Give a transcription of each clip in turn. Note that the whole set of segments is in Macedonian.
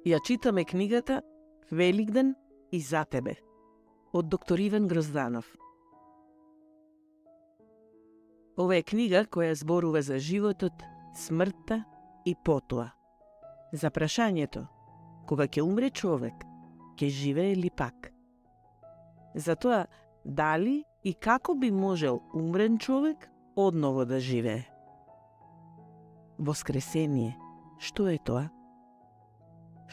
Ја читаме книгата Великден и за тебе од доктор Иван Грозданов. Ова е книга која зборува за животот, смртта и потоа. За прашањето, кога ќе умре човек, ќе живее ли пак? За тоа, дали и како би можел умрен човек одново да живее? Воскресение, што е тоа?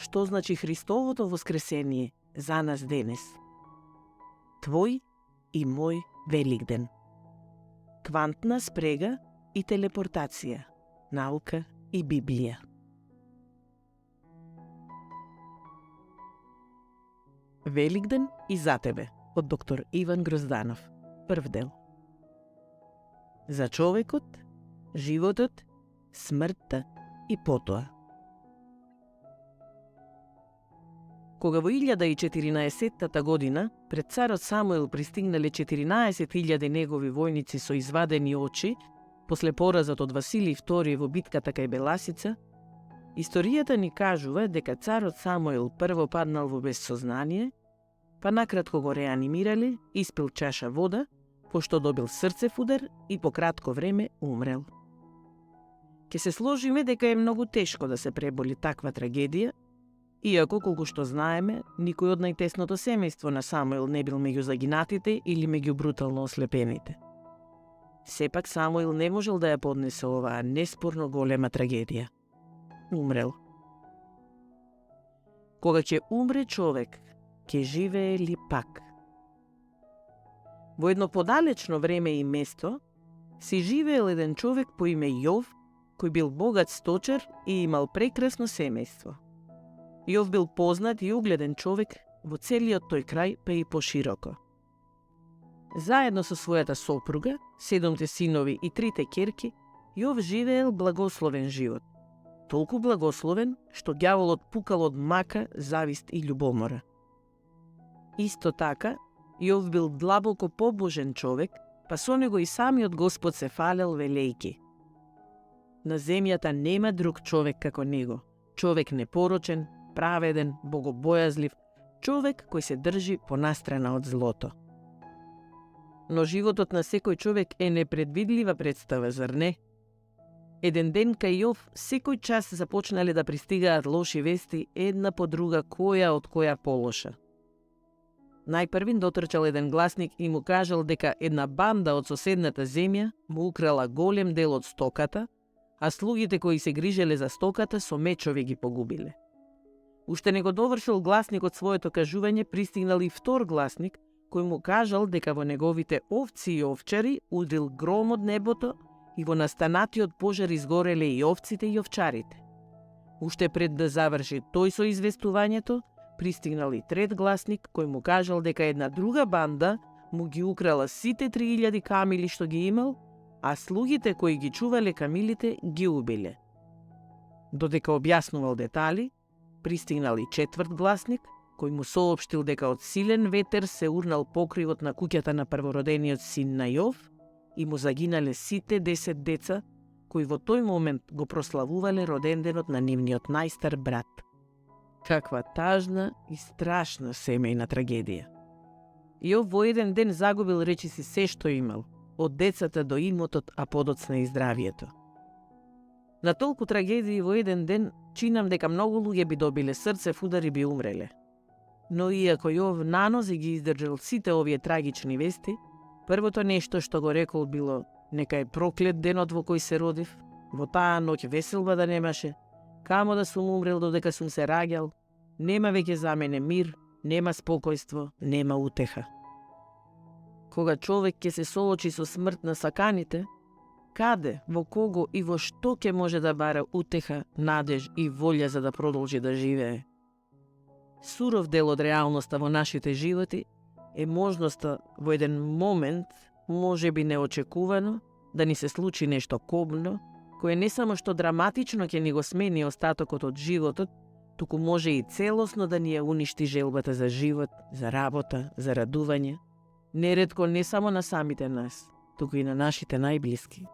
Што значи Христовото воскресение за нас денес? Твој и мој Великден. Квантна спрега и телепортација, наука и Библија. Великден и за тебе од доктор Иван Грозданов. Прв дел. За човекот, животот, смртта и потоа. Кога во 1014 година пред царот Самуил пристигнале 14.000 негови војници со извадени очи, после поразот од Василий II во битката кај Беласица, историјата ни кажува дека царот Самуил прво паднал во безсознание, па накратко го реанимирале, испил чаша вода, пошто добил срцев удар и по кратко време умрел. Ке се сложиме дека е многу тешко да се преболи таква трагедија, иако, колку што знаеме, никој од најтесното семејство на Самуил не бил меѓу загинатите или меѓу брутално ослепените. Сепак Самуил не можел да ја поднесе оваа неспорно голема трагедија. Умрел. Кога ќе умре човек, ќе живее ли пак? Во едно подалечно време и место си живеел еден човек по име Јов, кој бил богат сточар и имал прекрасно семејство. Јов бил познат и угледен човек во целиот тој крај, па и пошироко. Заедно со својата сопруга, 7 синови и 3 ќерки, Јов живеел благословен живот. Толку благословен, што ѓаволот пукал од мака, завист и љубомора. Исто така, Јов бил длабоко побожен човек, па со него и самиот Господ се фалел велејки: на земјата нема друг човек како него, човек непорочен, праведен, богобојазлив, човек кој се држи понастрана од злото. Но животот на секој човек е непредвидлива представа, зар не? Еден ден кај Јов секој час започнале да пристигаат лоши вести, една по друга, која од која полоша. Најпрвин дотрчал еден гласник и му кажал дека една банда од соседната земја му украла голем дел од стоката, а слугите кои се грижеле за стоката со мечови ги погубиле. Уште не го довршил гласникот своето кажување, пристигнал и втор гласник, кој му кажал дека во неговите овци и овчари удрил гром од небото и во настанатиот пожар изгореле и овците и овчарите. Уште пред да заврши тој со известувањето, пристигнал и трет гласник кој му кажал дека една друга банда му ги украла сите 3000 камили што ги имал, а слугите кои ги чувале камилите ги убиле. Додека објаснувал детали, пристигнал и четврт гласник кој му соопштил дека од силен ветер се урнал покривот на куќата на првородениот син на Јов и му загинале сите 10 деца кои во тој момент го прославувале роденденот на нивниот најстар брат. Каква тажна и страшна семејна трагедија. Јов во еден ден загубил речиси се што имал, од децата до имотот, а подоцна и здравието. На толку трагедии во еден ден, чинам дека многу луѓе би добиле срцев удар и би умреле. Но иако Јов нанози ги издржал сите овие трагични вести, првото нешто што го рекол било: нека е проклет денот во кој се родив, во таа ноќ веселба да немаше, камо да сум умрел додека сум се раѓал, нема веќе за мене мир, нема спокојство, нема утеха. Кога човек ќе се соочи со смрт на саканите, каде, во кого и во што ќе може да бара утеха, надеж и волја за да продолжи да живее? Суров дел од реалноста во нашите животи е можноста во еден момент, може би неочекувано, да ни се случи нешто кобно, кое не само што драматично ќе ни го смени остатокот од животот, туку може и целосно да ни ја уништи желбата за живот, за работа, за радување, неретко не само на самите нас, туку и на нашите најблиски.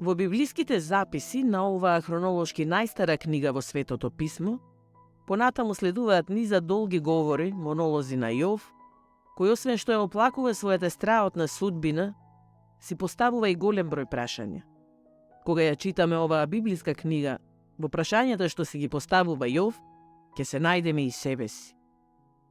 Во библиските записи на оваа хронолошки најстара книга во Светото писмо, понатаму следуваат низа долги говори, монолози на Јов, кој освен што ја оплакува својата страотна судбина, си поставува и голем број прашања. Кога ја читаме оваа библиска книга, во прашањата што си ги поставува Јов, ќе се најдеме и себе си.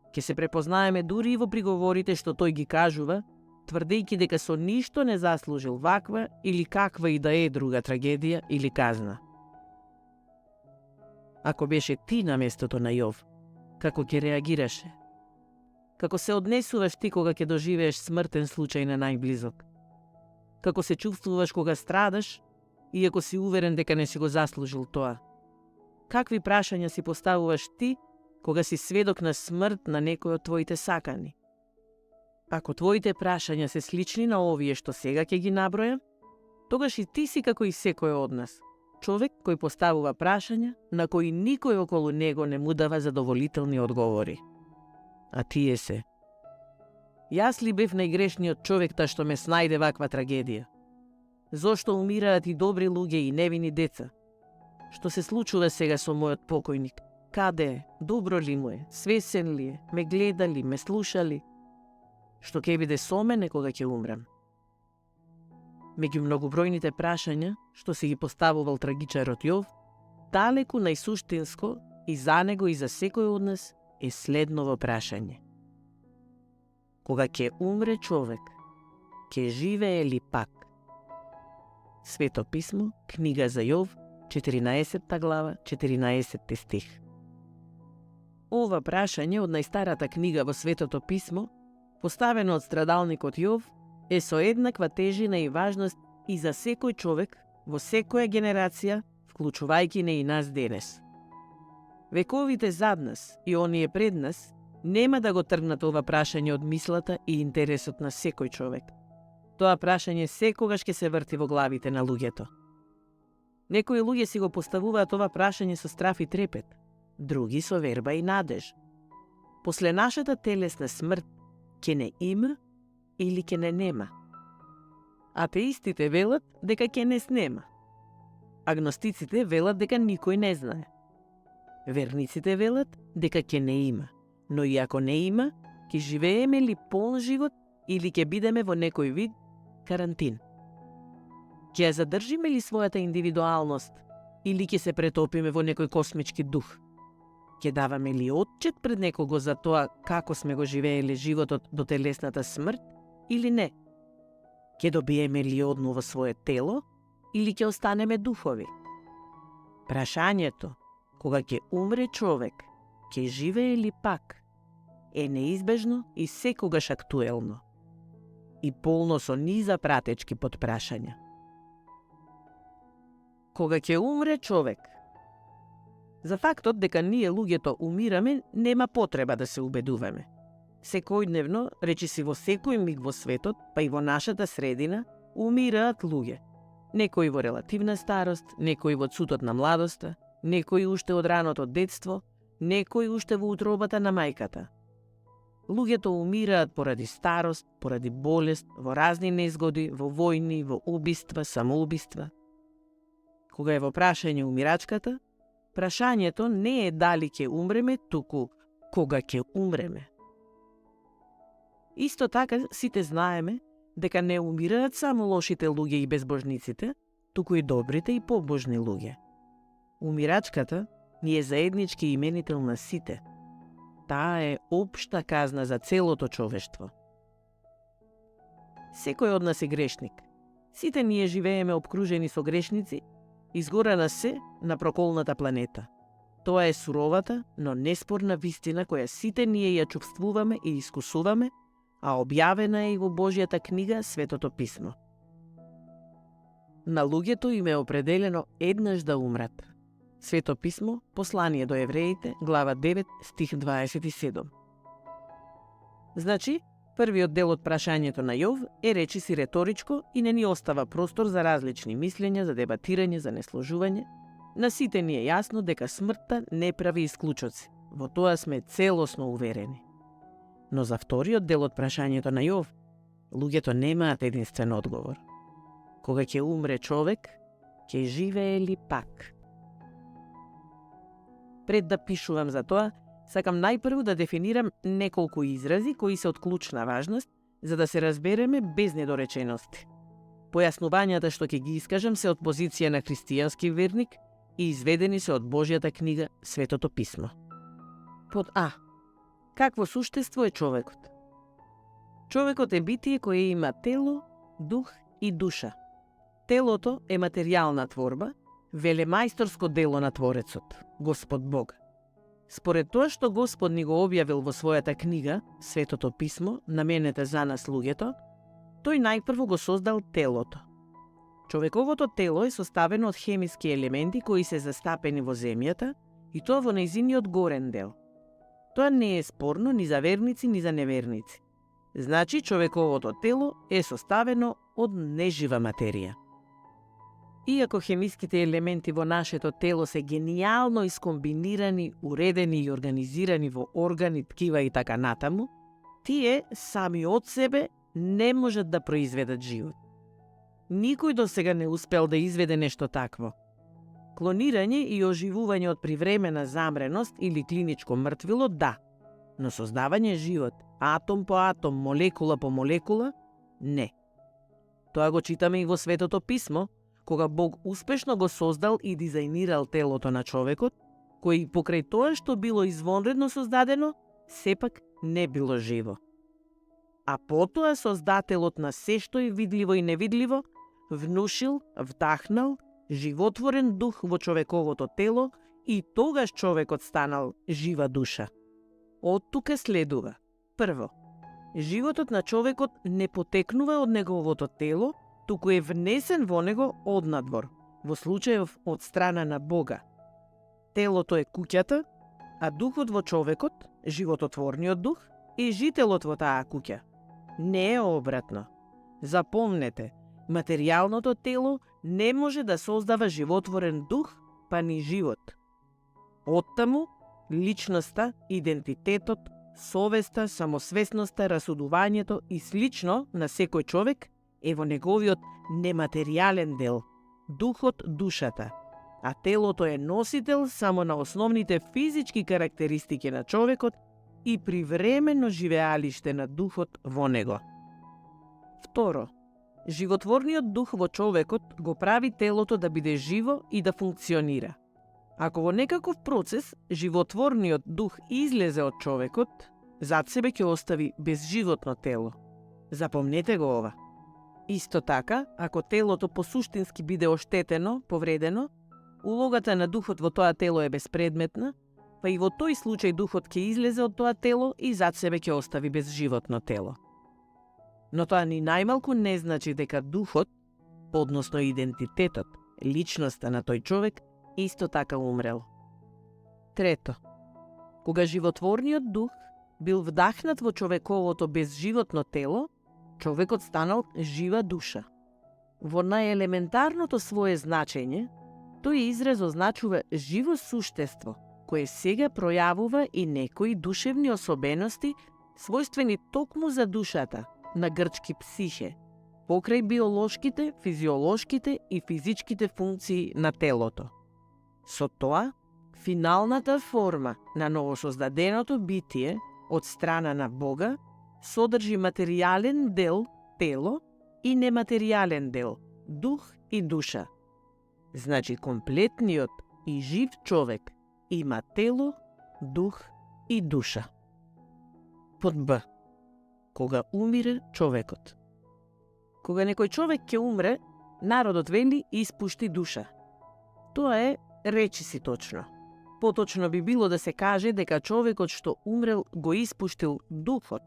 Ќе се препознаеме дури и во приговорите што тој ги кажува, тврдејќи дека со ништо не заслужил ваква или каква и да е друга трагедија или казна. Ако беше ти на местото на Јов, како ќе реагираше? Како се однесуваш ти кога ќе доживееш смртен случај на најблизок? Како се чувствуваш кога страдаш, иако си уверен дека не си го заслужил тоа? Какви прашања си поставуваш ти кога си сведок на смрт на некој од твоите сакани? Ако твоите прашања се слични на овие што сега ќе ги набројам, тогаш и ти си како и секој од нас, човек кој поставува прашања на кои никој околу него не му дава задоволителни одговори. А тие се: јас ли бев најгрешниот човек та што ме снајде ваква трагедија? Зошто умираат и добри луѓе и невини деца? Што се случува сега со мојот покојник? Каде е? Добро ли му е? Свесен ли е? Ме гледа ли? Ме слуша ли? Што ќе биде со мене кога ќе умрам? Меѓу многобројните прашања што си ги поставувал трагичарот Јов, далеку најсуштинско и за него и за секој од нас е следново прашање: кога ќе умре човек, ќе живее ли пак? Свето писмо, книга за Јов, 14 глава, 14 стих. Ова прашање од најстарата книга во Светото писмо, поставено од страдалникот Јов, е со еднаква тежина и важност и за секој човек во секоја генерација, вклучувајќи не и нас денес. Вековите зад нас и оние пред нас нема да го тргнат ова прашање од мислата и интересот на секој човек. Тоа прашање секогаш ќе се врти во главите на луѓето. Некои луѓе си го поставуваат ова прашање со страф и трепет, други со верба и надеж. После нашата телесна смрт ќе не има или ќе не нема? Атеистите велат дека ќе не снема. Агностиците велат дека никој не знае. Верниците велат дека ќе не има, но и ако не има, ќе живееме ли полн живот или ќе бидеме во некој вид карантин? Ќе ја задржиме ли својата индивидуалност или ќе се претопиме во некој космички дух? Ќе даваме ли отчет пред некого за тоа како сме го живееле животот до телесната смрт или не? Ќе добиеме ли однова свое тело или ќе останеме духови? Прашањето кога ќе умре човек, ќе живее ли пак, е неизбежно и секогаш актуелно и полно со низа пратечки подпрашања. Кога ќе умре човек? За фактот дека ние луѓето умираме, нема потреба да се убедуваме. Секојдневно, речиси во секој миг во светот, па и во нашата средина, умираат луѓе. Некои во релативна старост, некои во цутот на младоста, некои уште од раното детство, некои уште во утробата на мајката. Луѓето умираат поради старост, поради болест, во разни незгоди, во војни, во убиства, самоубиства. Кога е во прашање умирачката, прашањето не е дали ќе умреме, туку кога ќе умреме. Исто така сите знаеме дека не умираат само лошите луѓе и безбожниците, туку и добрите и побожни луѓе. Умирачката ни е заеднички именител на сите. Таа е општа казна за целото човештво. Секој од нас е грешник. Сите ние живееме обкружени со грешници, изгора на се на проколната планета. Тоа е суровата, но неспорна вистина која сите ние ја чувствуваме и искусуваме, а објавена е и во Божјата книга Светото писмо. На луѓето им е определено еднаш да умрат. Свето писмо, послание до евреите, глава 9, стих 27. Значи, првиот дел од прашањето на Јов е речиси реторичко и не ни остава простор за различни мислења, за дебатирање, за несложување. На сите ни е јасно дека смртта не прави исклучоци. Во тоа сме целосно уверени. Но за вториот дел од прашањето на Јов, луѓето немаат единствен одговор. Кога ќе умре човек, ќе живее ли пак? Пред да пишувам за тоа, сакам најпрво да дефинирам неколку изрази кои се од клучна важност, за да се разбереме без недоречености. Појаснувањата што ќе ги искажам се од позиција на христијански верник и изведени се од Божјата книга Светото писмо. Под А. Какво суштество е човекот? Човекот е битие кое има тело, дух и душа. Телото е материјална творба, велемајсторско дело на Творецот, Господ Бог. Според тоа што Господ ни го објавил во својата книга, Светото писмо, наменета за нас луѓето, тој најпрво го создал телото. Човековото тело е составено од хемиски елементи кои се застапени во земјата и тоа во нејзиниот горен дел. Тоа не е спорно ни за верници, ни за неверници. Значи, човековото тело е составено од нежива материја. Иако хемиските елементи во нашето тело се генијално искомбинирани, уредени и организирани во органи, ткива и така натаму, тие сами од себе не можат да произведат живот. Никој до сега не успел да изведе нешто такво. Клонирање и оживување од привремена замреност или клиничко мртвило, да, но создавање живот, атом по атом, молекула по молекула, не. Тоа го читаме и во Светото писмо, кога Бог успешно го создал и дизајнирал телото на човекот, кој покрај тоа што било извонредно создадено, сепак не било живо. А потоа создателот на се што е видливо и невидливо, внушил, вдахнал, животворен дух во човековото тело и тогаш човекот станал жива душа. Од тука следува: прво, животот на човекот не потекнува од неговото тело, туку е внесен во него однадвор, во случајов од страна на Бога. Телото е куќата, а духот во човекот, живототворниот дух, е жителот во таа куќа. Не е обратно. Запомнете, материјалното тело не може да создава животворен дух, па ни живот. Оттаму, личноста, идентитетот, совеста, самосвесноста, расудувањето и слично на секој човек е во неговиот нематеријален дел, духот, душата, а телото е носител само на основните физички карактеристики на човекот и привремено живеалиште на духот во него. Второ, животворниот дух во човекот го прави телото да биде живо и да функционира. Ако во некаков процес животворниот дух излезе од човекот, зад себе ќе остави безживотно тело. Запомнете го ова. Исто така, ако телото посуштински биде оштетено, повредено, улогата на духот во тоа тело е безпредметна, па и во тој случај духот ќе излезе од тоа тело и зад себе ќе остави безживотно тело. Но тоа ни најмалку не значи дека духот, односно идентитетот, личноста на тој човек, исто така умрел. Трето, кога животворниот дух бил вдахнат во човековото безживотно тело, човекот станал жива душа. Во најелементарното свое значење, тој израз означува живо суштество, кое сега пројавува и некои душевни особености, својствени токму за душата, на грчки психе, покрај биолошките, физиолошките и физичките функции на телото. Со тоа, финалната форма на новосоздаденото битие од страна на Бога содржи материјален дел, тело, и нематеријален дел, дух и душа. Значи, комплетниот и жив човек има тело, дух и душа. Под Б. Кога умире човекот. Кога некој човек ќе умре, народот вели испушти душа. Тоа е речиси точно. Поточно би било да се каже дека човекот што умрел го испуштил духот,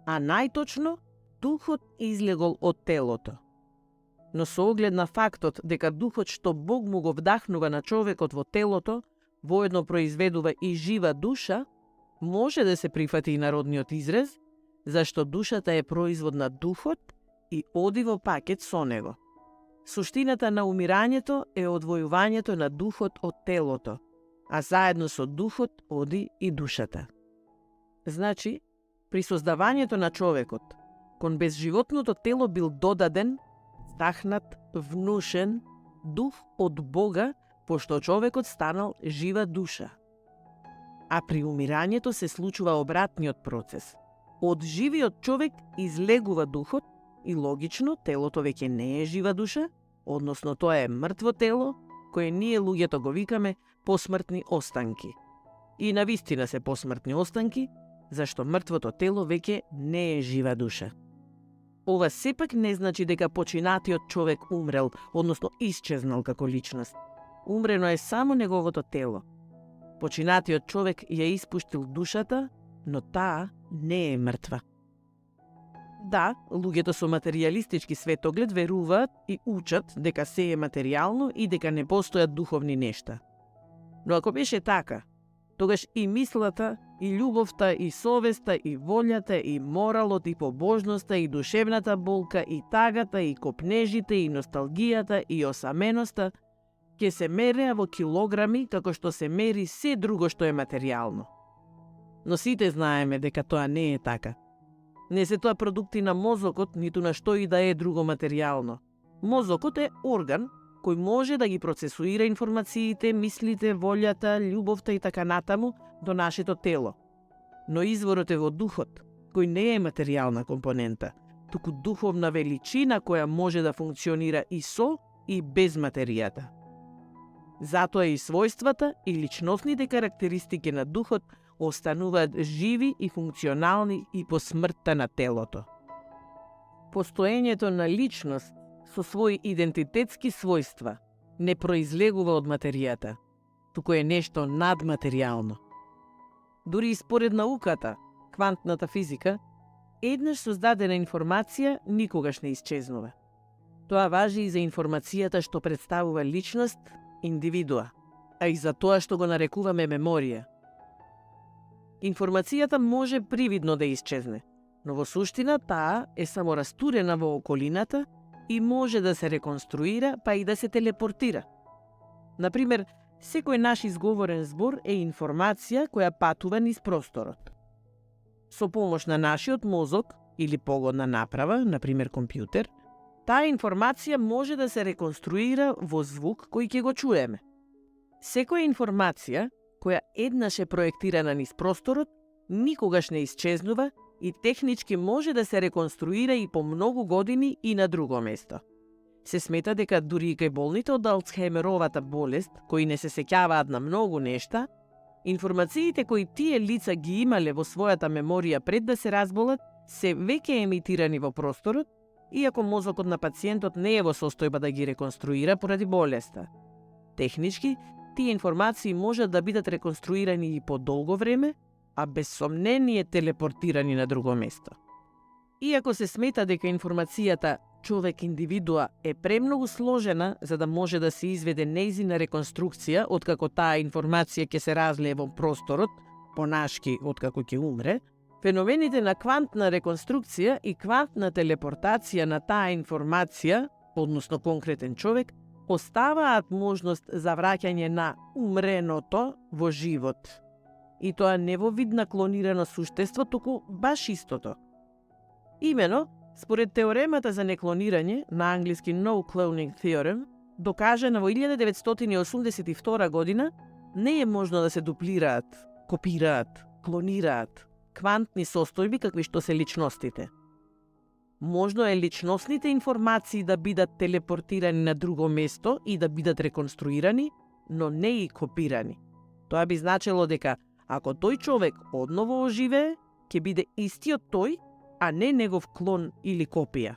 а најточно духот излегол од телото. Но со оглед на фактот дека духот што Бог му го вдахнува на човекот во телото, воедно произведува и жива душа, може да се прифати и народниот израз, зашто душата е производ на духот и оди во пакет со него. Суштината на умирањето е одвојувањето на духот од телото, а заедно со духот оди и душата. Значи, при создавањето на човекот, кон безживотното тело бил додаден, вдахнат, внушен, дух од Бога, пошто човекот станал жива душа. А при умирањето се случува обратниот процес. Од живиот човек излегува духот и логично телото веќе не е жива душа, односно тоа е мртво тело, кое ние луѓето го викаме посмртни останки. И навистина се посмртни останки, зашто мртвото тело веќе не е жива душа. Ова сепак не значи дека починатиот човек умрел, односно исчезнал како личност. Умрено е само неговото тело. Починатиот човек ја испуштил душата, но таа не е мртва. Да, луѓето со материјалистички светоглед веруваат и учат дека се е материјално и дека не постојат духовни нешта. Но ако беше така, тогаш и мислата, и љубовта, и совеста, и волјата, и моралот, и побожноста, и душевната болка, и тагата, и копнежите, и носталгијата, и осаменоста ќе се мереа во килограми како што се мери се друго што е материјално. Но сите знаеме дека тоа не е така. Не се тоа продукти на мозокот, ниту на што и да е друго материјално. Мозокот е орган кој може да ги процесуира информациите, мислите, волјата, љубовта и така натаму до нашето тело. Но изворот е во духот, кој не е материјална компонента, туку духовна величина која може да функционира и со и без материјата. Затоа и својствата и личностните карактеристики на духот остануваат живи и функционални и по смртта на телото. Постоењето на личност со своји идентитетски својства не произлегува од материјата, туку е нешто надматеријално. Дури и според науката, квантната физика, еднаш создадена информација никогаш не исчезнува. Тоа важи и за информацијата што представува личност, индивидуа, а и за тоа што го нарекуваме меморија. Информацијата може привидно да исчезне, но во суштина таа е само растурена во околината и може да се реконструира, па и да се телепортира. Например, секој наш изговорен збор е информација која патува низ просторот. Со помош на нашиот мозок или погодна направа, например компјутер, таа информација може да се реконструира во звук кој ќе го чуеме. Секоја информација која еднаш е проектирана низ просторот, никогаш не исчезнува и технички може да се реконструира и по многу години и на друго место. Се смета дека дури и кај болните од Алцхаймеровата болест, кои не се сеќаваат на многу нешта, информациите кои тие лица ги имале во својата меморија пред да се разболат, се веќе емитирани во просторот, иако мозокот на пациентот не е во состојба да ги реконструира поради болеста. Технички, тие информации можат да бидат реконструирани и по долго време, а без сомнение телепортирани на друго место. Иако се смета дека информацијата човек-индивидуа е премногу сложена за да може да се изведе нејзина реконструкција откако таа информација ќе се разлее во просторот, понашки откако ќе умре, феномените на квантна реконструкција и квантна телепортација на таа информација, односно конкретен човек, оставаат можност за враќање на умреното во живот. И тоа не во вид на клонирано суштество, туку баш истото. Имено, според теоремата за неклонирање, на англиски No Cloning Theorem, докажана во 1982 година, не е можно да се дуплираат, копираат, клонираат квантни состојби какви што се личностите. Можно е личностните информации да бидат телепортирани на друго место и да бидат реконструирани, но не и копирани. Тоа би значело дека ако тој човек одново оживее, ќе биде истиот тој, а не негов клон или копија.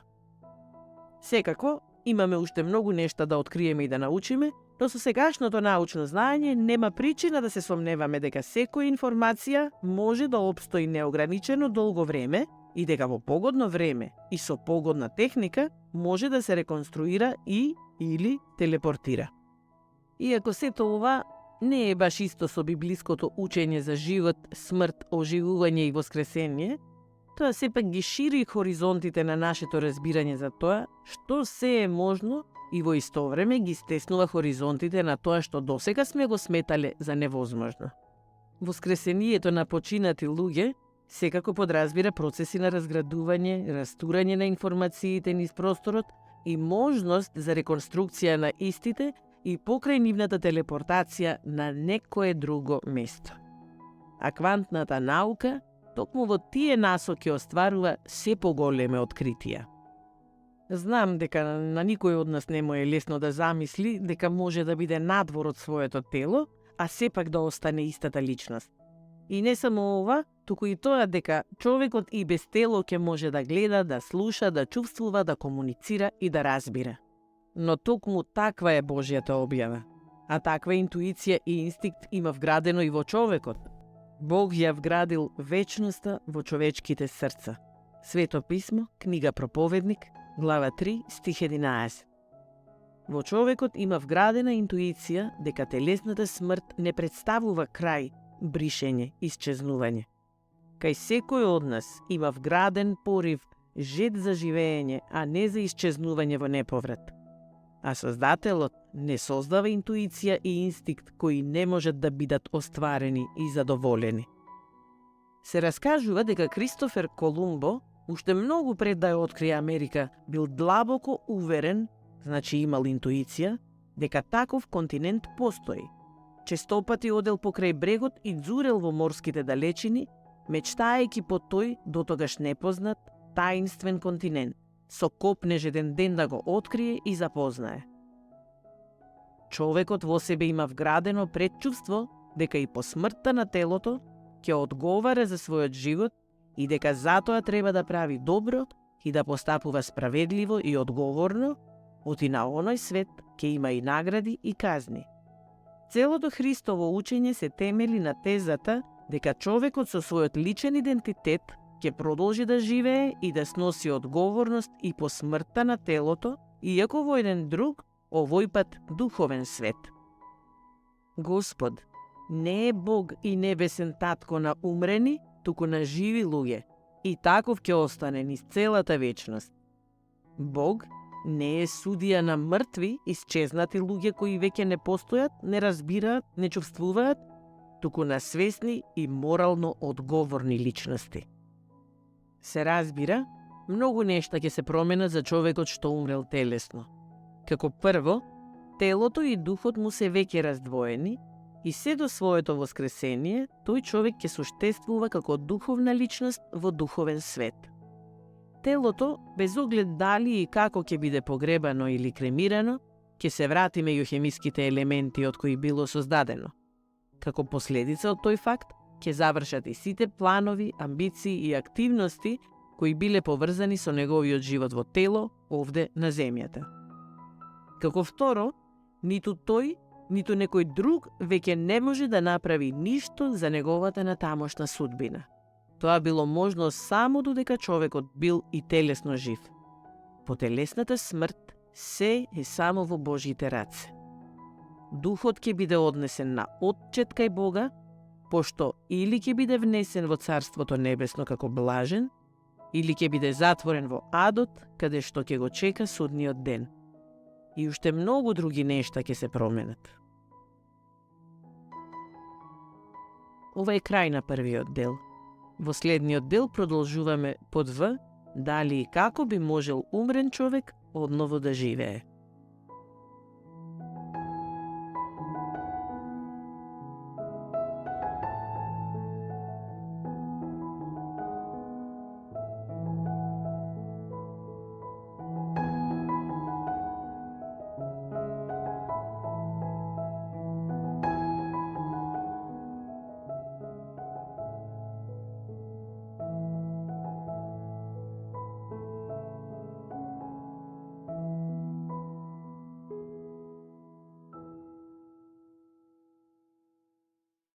Секако, имаме уште многу нешта да откриеме и да научиме, но со сегашното научно знаење нема причина да се сомневаме дека секоја информација може да обстои неограничено долго време и дека во погодно време и со погодна техника може да се реконструира и или телепортира. Иако сето ова не е баш исто со библиското учење за живот, смрт, оживување и воскресение, тоа сепак ги шири хоризонтите на нашето разбирање за тоа што се е можно и во исто време ги стеснува хоризонтите на тоа што досега сме го сметале за невозможно. Воскресението на починати луѓе секако подразбира процеси на разградување, растурање на информациите низ просторот и можност за реконструкција на истите и покрај нивната телепортација на некое друго место. А квантната наука токму во тие насоки остварува се поголеми откритија. Знам дека на никој од нас не му е лесно да замисли дека може да биде надвор од своето тело, а сепак да остане истата личност. И не само ова, туку и тоа дека човекот и без тело ќе може да гледа, да слуша, да чувствува, да комуницира и да разбира. Но токму таква е Божјата објава. А таква интуиција и инстинкт има вградено и во човекот. Бог ја вградил вечноста во човечките срца. Свето писмо, книга Проповедник, глава 3, стих 11. Во човекот има вградена интуиција дека телесната смрт не представува крај, бришење, исчезнување. Кај секој од нас има вграден порив, жед за живење, а не за исчезнување во неповрат. А Создателот не создава интуиција и инстинкт кои не можат да бидат остварени и задоволени. Се раскажува дека Кристофер Колумбо, уште многу пред да ја открие Америка, бил длабоко уверен, значи имал интуиција, дека таков континент постои. Честопати одел покрај брегот и дзурел во морските далечини, мечтаејќи по тој дотогаш непознат, таинствен континент, со копнеж еден ден да го открие и запознае. Човекот во себе има вградено предчувство дека и по смртта на телото ќе одговара за својот живот и дека затоа треба да прави добро и да постапува справедливо и одговорно, оти на оној свет ќе има и награди и казни. Целото Христово учење се темели на тезата дека човекот со својот личен идентитет ќе продолжи да живее и да сноси одговорност и по смртта на телото, иако во еден друг, овој пат духовен свет. Господ не е Бог и небесен татко на умрени, туку на живи луѓе, и таков ќе остане низ целата вечност. Бог не е судија на мртви, исчезнати луѓе кои веќе не постојат, не разбираат, не чувствуваат, туку на свесни и морално одговорни личности. Се разбира, многу нешта ќе се променат за човекот што умрел телесно. Како прво, телото и духот му се веќе раздвоени и се до своето воскресение, тој човек ќе суштествува како духовна личност во духовен свет. Телото, без оглед дали и како ќе биде погребано или кремирано, ќе се врати меѓу хемиските елементи од кои било создадено. Како последица од тој факт, ќе завршат и сите планови, амбиции и активности кои биле поврзани со неговиот живот во тело овде на земјата. Како второ, ниту тој, ниту некој друг веќе не може да направи ништо за неговата натамошна судбина. Тоа било можно само додека човекот бил и телесно жив. По телесната смрт се е само во Божите раце. Духот ќе биде однесен на отчет кај Бога, пошто или ќе биде внесен во Царството Небесно како блажен, или ќе биде затворен во адот, каде што ќе го чека судниот ден. И уште многу други нешта ќе се променат. Ова е крај на првиот дел. Во следниот дел продолжуваме под В, дали и како би можел умрен човек одново да живее.